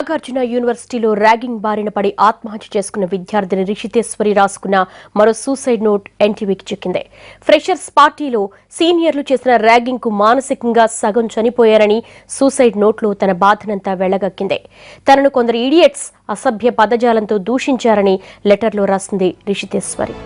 నాగార్జున యూనివర్సిటీలో ర్యాగింగ్ బారిన పడి ఆత్మహత్య చేసుకున్న విద్యార్థిని రిషితేశ్వరి రాసుకున్న మరో సూసైడ్ నోట్ ఎన్టీవీకి చిక్కింది. ఫ్రెషర్స్ పార్టీలో సీనియర్లు చేసిన ర్యాగింగ్ కు మానసికంగా సగం చనిపోయారని సూసైడ్ నోట్లో తన బాధనంతా వెళ్లగక్కింది. తనను కొందరు ఇడియట్స్ అసభ్య పదజాలంతో దూషించారని లెటర్లో రాసింది రిషితేశ్వరి.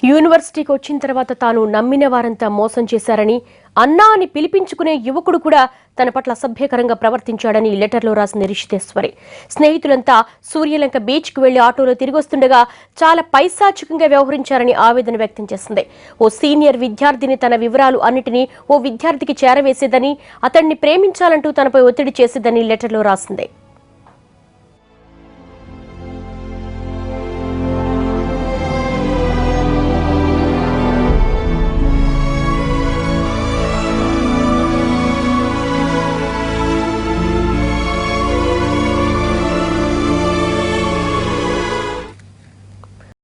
యూనివర్సిటీకి వచ్చిన తర్వాత తాను నమ్మిన వారంతా మోసం చేశారని, అన్నా అని పిలిపించుకునే యువకుడు కూడా తన పట్ల అసభ్యకరంగా ప్రవర్తించాడని లెటర్లో రాసింది రిషితేశ్వరి. స్నేహితులంతా సూర్యలంక బీచ్కు వెళ్లి ఆటోలో తిరిగొస్తుండగా చాలా పైశాచికంగా వ్యవహరించారని ఆవేదన వ్యక్తం చేసింది. ఓ సీనియర్ విద్యార్థిని తన వివరాలు అన్నిటినీ ఓ విద్యార్థికి చేరవేసేదని, అతన్ని ప్రేమించాలంటూ తనపై ఒత్తిడి చేసేదని లెటర్లో రాసింది.